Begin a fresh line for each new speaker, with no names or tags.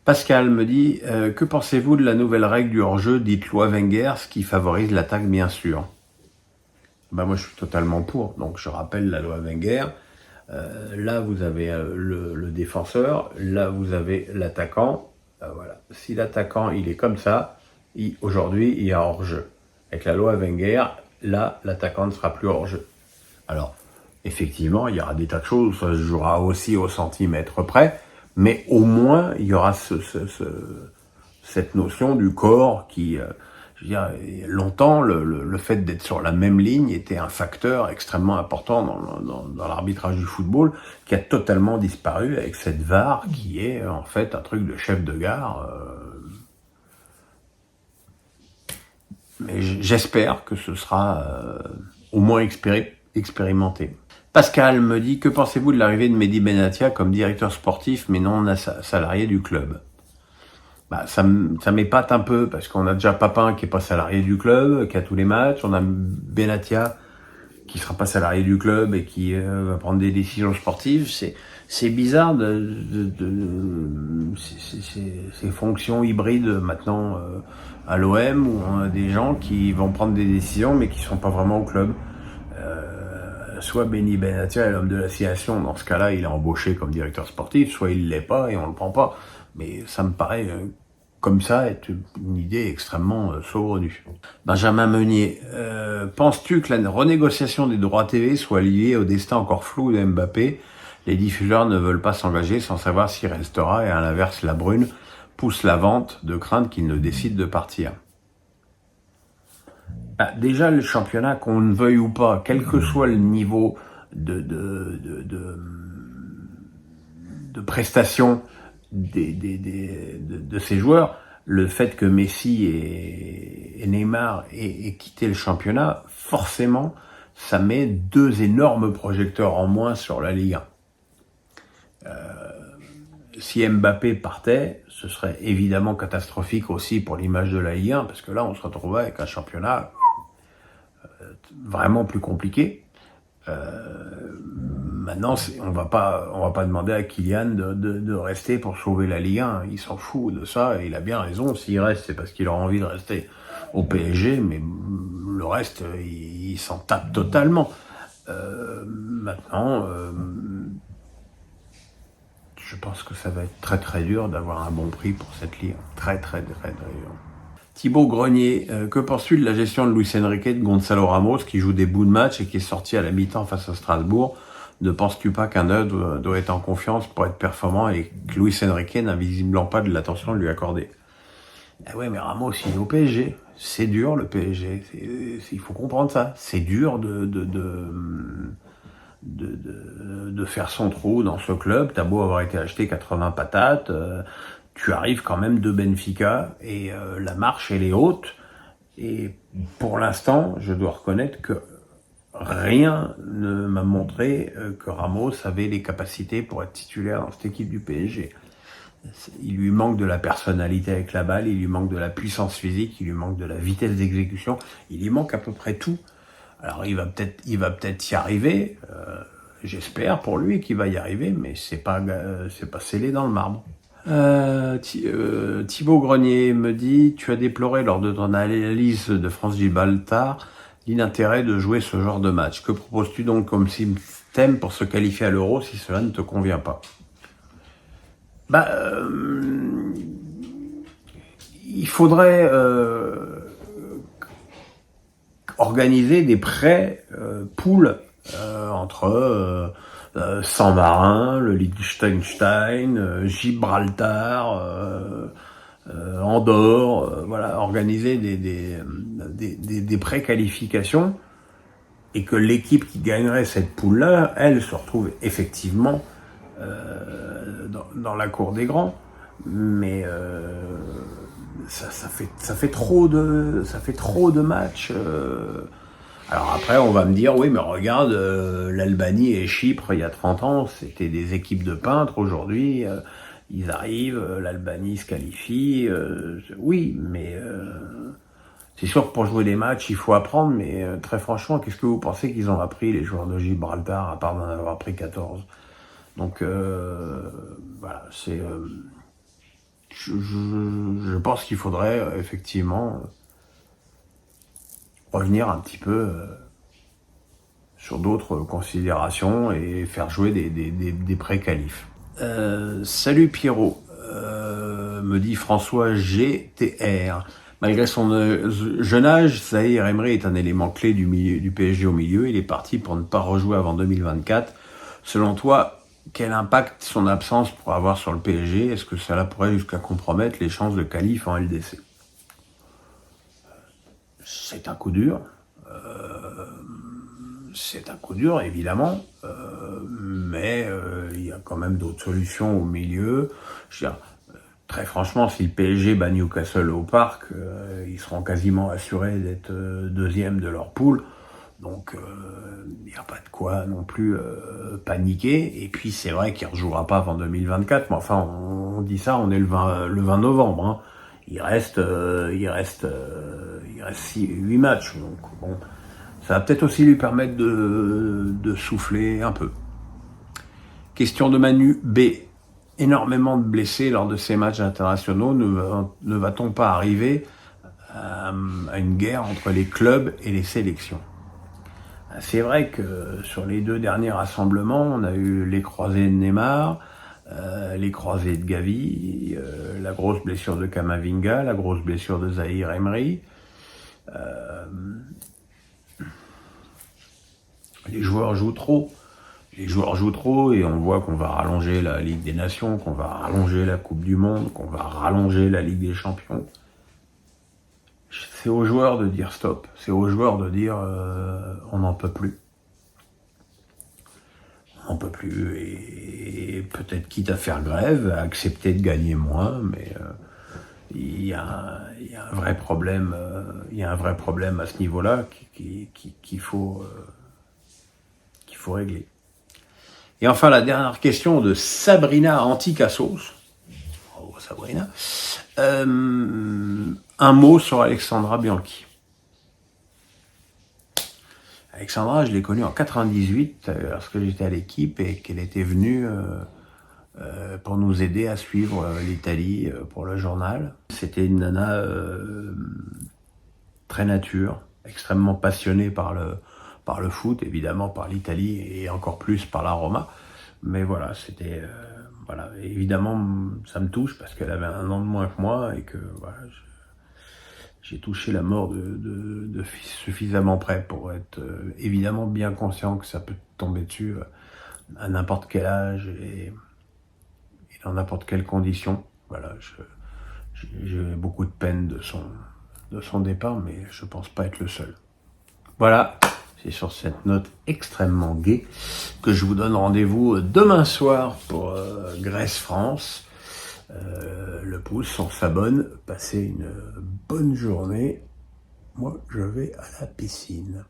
Pascal me dit que pensez-vous de la nouvelle règle du hors-jeu dite loi Wenger, ce qui favorise l'attaque bien sûr. Moi je suis totalement pour, donc je rappelle la loi Wenger. Là vous avez le défenseur, là vous avez l'attaquant. Voilà. Si l'attaquant il est comme ça, aujourd'hui il y a hors-jeu. Avec la loi Wenger, là l'attaquant ne sera plus hors-jeu. Alors effectivement il y aura des tas de choses, ça se jouera aussi au centimètre près. Mais au moins, il y aura cette notion du corps qui, je veux dire, longtemps, le fait d'être sur la même ligne était un facteur extrêmement important dans l'arbitrage du football, qui a totalement disparu avec cette VAR qui est en fait un truc de chef de gare. Mais j'espère que ce sera au moins expérimenté. Pascal me dit, que pensez-vous de l'arrivée de Mehdi Benatia comme directeur sportif mais non salarié du club? Ça m'épate un peu parce qu'on a déjà Papin qui est pas salarié du club, qui a tous les matchs. On a Benatia qui sera pas salarié du club et qui va prendre des décisions sportives. C'est bizarre ces fonctions hybrides maintenant à l'OM où on a des gens qui vont prendre des décisions mais qui sont pas vraiment au club. Soit Mehdi Benatia est l'homme de la situation, dans ce cas-là, il est embauché comme directeur sportif, soit il l'est pas et on le prend pas. Mais ça me paraît, comme ça, être une idée extrêmement saugrenue. Benjamin Meunier, penses-tu que la renégociation des droits TV soit liée au destin encore flou de Mbappé? Les diffuseurs ne veulent pas s'engager sans savoir s'il restera et à l'inverse, la Brune pousse la vente de crainte qu'il ne décide de partir. Déjà, le championnat, qu'on ne veuille ou pas, quel que soit le niveau de prestation de ces joueurs, le fait que Messi et Neymar aient quitté le championnat, forcément, ça met deux énormes projecteurs en moins sur la Ligue 1. Si Mbappé partait, ce serait évidemment catastrophique aussi pour l'image de la Ligue 1, parce que là, on se retrouvait avec un championnat vraiment plus compliqué. Maintenant, on va pas demander à Kylian de rester pour sauver la Ligue 1. Il s'en fout de ça et il a bien raison. S'il reste, c'est parce qu'il a envie de rester au PSG, mais le reste, il s'en tape totalement. Maintenant, je pense que ça va être très très dur d'avoir un bon prix pour cette Ligue. Très très très très dur. Thibaut Grenier, que penses-tu de la gestion de Luis Enrique de Gonzalo Ramos qui joue des bouts de match et qui est sorti à la mi-temps face à Strasbourg? Ne penses-tu pas qu'un œuvre doit être en confiance pour être performant et que Luis Enrique n'a visiblement pas de l'attention de lui accorder? Ouais, mais Ramos, il est au PSG. C'est dur le PSG. Il faut comprendre ça. C'est dur de faire son trou dans ce club. T'as beau avoir été acheté 80 patates. Tu arrives quand même de Benfica et la marche elle est haute et pour l'instant je dois reconnaître que rien ne m'a montré que Ramos avait les capacités pour être titulaire dans cette équipe du PSG. Il lui manque de la personnalité avec la balle, il lui manque de la puissance physique, il lui manque de la vitesse d'exécution, il lui manque à peu près tout. Alors il va peut-être y arriver, j'espère pour lui qu'il va y arriver, mais c'est pas scellé dans le marbre. Thibaut Grenier me dit, tu as déploré lors de ton analyse de France-Gibraltar l'inintérêt de jouer ce genre de match. Que proposes-tu donc comme système pour se qualifier à l'Euro si cela ne te convient pas? Il faudrait organiser des pré-poules entre San Marin, le Liechtenstein, Gibraltar, Andorre, voilà, organiser des préqualifications et que l'équipe qui gagnerait cette poule-là, elle se retrouve effectivement dans la cour des grands. Mais ça fait trop de matchs. Alors après, on va me dire, oui, mais regarde, l'Albanie et Chypre, il y a 30 ans, c'était des équipes de peintres. Aujourd'hui, ils arrivent, l'Albanie se qualifie. Oui, mais c'est sûr que pour jouer des matchs, il faut apprendre. Mais très franchement, qu'est-ce que vous pensez qu'ils ont appris, les joueurs de Gibraltar, à part d'en avoir pris 14? Donc, voilà, je pense qu'il faudrait effectivement revenir un petit peu sur d'autres considérations et faire jouer des pré-qualifs. Salut Pierrot, me dit François GTR. Malgré son jeune âge, Zahir Emery est un élément clé du PSG au milieu. Il est parti pour ne pas rejouer avant 2024. Selon toi, quel impact son absence pourrait avoir sur le PSG? Est-ce que cela pourrait jusqu'à compromettre les chances de qualif en LDC? C'est un coup dur. C'est un coup dur, évidemment, mais il y a quand même d'autres solutions au milieu. Je veux dire, très franchement, si le PSG bat Newcastle au Parc, ils seront quasiment assurés d'être deuxième de leur poule. Donc, il n'y a pas de quoi non plus paniquer. Et puis, c'est vrai qu'il ne rejouera pas avant 2024. Mais enfin, on dit ça, on est le 20 novembre. Hein. Il reste 8 matchs. Donc, bon, ça va peut-être aussi lui permettre de souffler un peu. Question de Manu B. Énormément de blessés lors de ces matchs internationaux. Ne va-t-on pas arriver à une guerre entre les clubs et les sélections? C'est vrai que sur les 2 derniers rassemblements, on a eu les croisés de Neymar, les croisés de Gavi, la grosse blessure de Camavinga, la grosse blessure de Zahir Emery. Les joueurs jouent trop. Les joueurs jouent trop et on voit qu'on va rallonger la Ligue des Nations, qu'on va rallonger la Coupe du Monde, qu'on va rallonger la Ligue des Champions. C'est aux joueurs de dire stop. C'est aux joueurs de dire on n'en peut plus. On n'en peut plus et peut-être quitte à faire grève, à accepter de gagner moins, mais il y a un vrai problème. Il y a un vrai problème à ce niveau-là qu'il faut régler. Et enfin, la dernière question de Sabrina Anticassos. Oh, Sabrina. Un mot sur Alexandra Bianchi. Alexandra, je l'ai connue en 98, lorsque j'étais à l'équipe et qu'elle était venue pour nous aider à suivre l'Italie pour le journal. C'était une nana très nature, extrêmement passionnée par le foot, évidemment par l'Italie et encore plus par la Roma. Mais voilà, c'était voilà, évidemment ça me touche parce qu'elle avait 1 an de moins que moi et que voilà, j'ai touché la mort de suffisamment près pour être évidemment bien conscient que ça peut tomber dessus à n'importe quel âge et dans n'importe quelle condition. Voilà, j'ai beaucoup de peine de son départ, mais je pense pas être le seul. Voilà, c'est sur cette note extrêmement gaie que je vous donne rendez-vous demain soir pour Grèce-France. Le pouce, on s'abonne. Passez une bonne journée. Moi, je vais à la piscine.